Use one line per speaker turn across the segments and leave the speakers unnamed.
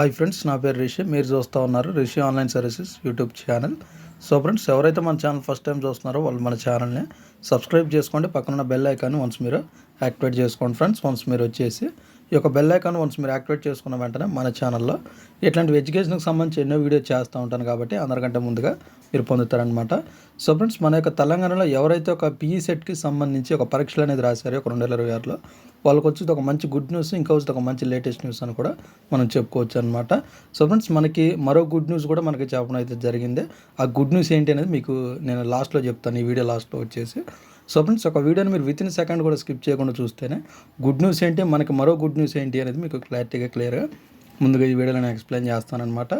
Hi friends, నా పేరు రిషి. మీరు చూస్తూ ఉన్నారు Rishi online services YouTube channel. So friends, ఎవరైతే మన ఛానల్ ఫస్ట్ టైం చూస్తున్నారో వాళ్ళు మన ఛానల్ని సబ్స్క్రైబ్ చేసుకోండి. పక్కన బెల్ ఐకాన్ వన్స్ మీరు యాక్టివేట్ చేసుకోండి ఫ్రెండ్స్. వన్స్ మీరు వచ్చేసి ఈ యొక్క బెల్ ఐకాన్ వన్స్ మీరు యాక్టివేట్ చేసుకున్న వెంటనే మన ఛానల్లో ఇట్లాంటి ఎడ్యుకేషన్కి సంబంధించి ఎన్నో వీడియో చేస్తూ ఉంటాను కాబట్టి అందరికంటే ముందుగా మీరు పొందుతారనమాట. సో ఫ్రెండ్స్, మన యొక్క తెలంగాణలో ఎవరైతే ఒక పీఈ సెట్కి సంబంధించి ఒక పరీక్షలు అనేది రాశారో ఒక 2026లో వాళ్ళకి వచ్చేది ఒక మంచి గుడ్ న్యూస్, ఇంకా వచ్చేది ఒక మంచి లేటెస్ట్ న్యూస్ అని కూడా మనం చెప్పుకోవచ్చు అనమాట. సో ఫ్రెండ్స్, మనకి మరో గుడ్ న్యూస్ కూడా మనకి చెప్పడం అయితే జరిగింది. ఆ గుడ్ న్యూస్ ఏంటి అనేది మీకు నేను లాస్ట్లో చెప్తాను, ఈ వీడియో లాస్ట్లో వచ్చేసి. సో ఫ్రెండ్స్, ఒక వీడియోని మీరు విత్ ఇన్ సెకండ్ కూడా స్కిప్ చేయకుండా చూస్తేనే గుడ్ న్యూస్ ఏంటి, మనకి మరో గుడ్ న్యూస్ ఏంటి అనేది మీకు క్లియర్గా ముందుగా ఈ వీడియోలో నేను ఎక్స్ప్లెయిన్ చేస్తానన్నమాట.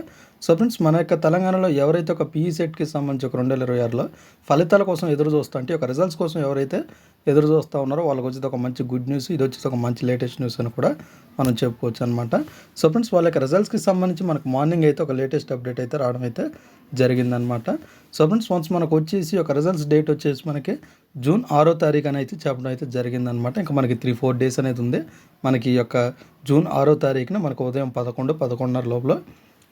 సో ఫ్రెండ్స్, మన యొక్క తెలంగాణలో ఎవరైతే ఒక పీఈ సెట్కి సంబంధించి ఒక 2026లో ఫలితాల కోసం ఎదురు చూస్తూ అంటే ఒక రిజల్ట్స్ కోసం ఎవరైతే ఎదురు చూస్తూ ఉన్నారో వాళ్ళకి వచ్చేది ఒక మంచి గుడ్ న్యూస్, ఇది వచ్చేసి ఒక మంచి లేటెస్ట్ న్యూస్ అని కూడా మనం చెప్పుకోవచ్చు అనమాట. సో ఫ్రెండ్స్, వాళ్ళ యొక్క రిజల్ట్స్కి సంబంధించి మనకు మార్నింగ్ అయితే ఒక లేటెస్ట్ అప్డేట్ అయితే రావడం అయితే జరిగిందనమాట. సో ఫ్రెండ్స్, వన్స్ మనకు వచ్చేసి ఒక రిజల్ట్స్ డేట్ వచ్చేసి మనకి జూన్ 6వ తారీఖు అని అయితే చెప్పడం అయితే జరిగిందనమాట. ఇంకా మనకి 3-4 డేస్ అనేది ఉంది. మనకి ఈ యొక్క జూన్ 6వ తారీఖున మనకు ఉదయం 11-11:30 లోపల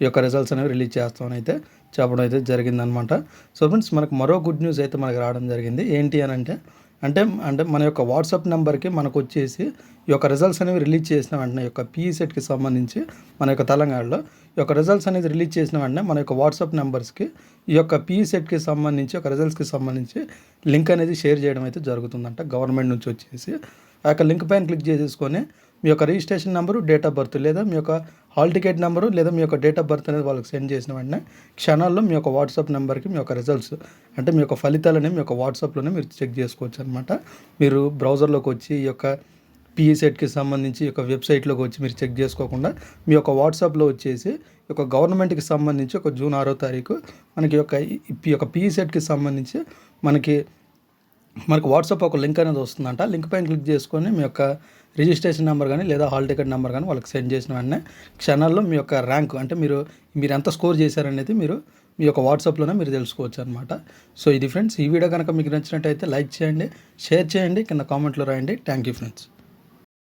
ఈ యొక్క రిజల్ట్స్ అనేవి రిలీజ్ చేస్తామని అయితే చెప్పడం అయితే జరిగిందనమాట. సో ఫ్రెండ్స్, మనకు మరో గుడ్ న్యూస్ అయితే మనకు రావడం జరిగింది. ఏంటి అని అంటే మన యొక్క వాట్సాప్ నెంబర్కి మనకు వచ్చేసి ఈ యొక్క రిజల్ట్స్ అనేవి రిలీజ్ చేసిన వెంటనే ఈ యొక్క పీఈ సెట్కి సంబంధించి మన యొక్క తెలంగాణలో ఈ యొక్క రిజల్ట్స్ అనేది రిలీజ్ చేసిన వెంటనే మన యొక్క వాట్సాప్ నెంబర్స్కి ఈ యొక్క పీఈ సెట్కి సంబంధించి ఒక రిజల్ట్స్కి సంబంధించి లింక్ అనేది షేర్ చేయడం అయితే జరుగుతుందంట గవర్నమెంట్ నుంచి వచ్చేసి. ఆ యొక్క లింక్ పైన క్లిక్ చేసేసుకొని మీ యొక్క registration number, date of birth లేదా మీ యొక్క హాల్ టికెట్ నెంబరు లేదా మీ యొక్క డేట్ ఆఫ్ బర్త్ అనేది వాళ్ళకి సెండ్ చేసిన వెంటనే క్షణాల్లో మీ యొక్క వాట్సాప్ నెంబర్కి మీ యొక్క రిజల్ట్స్ అంటే మీ యొక్క ఫలితాలని మీ యొక్క వాట్సాప్లోనే మీరు చెక్ చేసుకోవచ్చు అనమాట. మీరు బ్రౌజర్లోకి వచ్చి ఈ యొక్క పీఈ సెట్కి సంబంధించి ఈ యొక్క వెబ్సైట్లోకి వచ్చి మీరు చెక్ చేసుకోకుండా మీ యొక్క వాట్సాప్లో వచ్చేసి ఈ యొక్క గవర్నమెంట్కి సంబంధించి ఒక జూన్ 6వ తారీఖు మనకి ఈ యొక్క పీఈ సెట్కి సంబంధించి మనకు వాట్సాప్ ఒక లింక్ అనేది వస్తుందంట. లింక్ పైన క్లిక్ చేసుకొని మీ యొక్క రిజిస్ట్రేషన్ నెంబర్ కానీ లేదా హాల్ టికెట్ నెంబర్ కానీ వాళ్ళకి సెండ్ చేసిన వెంటనే క్షణాల్లో మీ యొక్క ర్యాంక్ అంటే మీరు ఎంత స్కోర్ చేశారనేది మీరు మీ యొక్క వాట్సాప్లోనే మీరు తెలుసుకోవచ్చు అనమాట. సో ఇది ఫ్రెండ్స్, ఈ వీడియో కనుక మీకు నచ్చినట్టయితే లైక్ చేయండి, షేర్ చేయండి, కింద కామెంట్లో రాయండి. Thank you friends.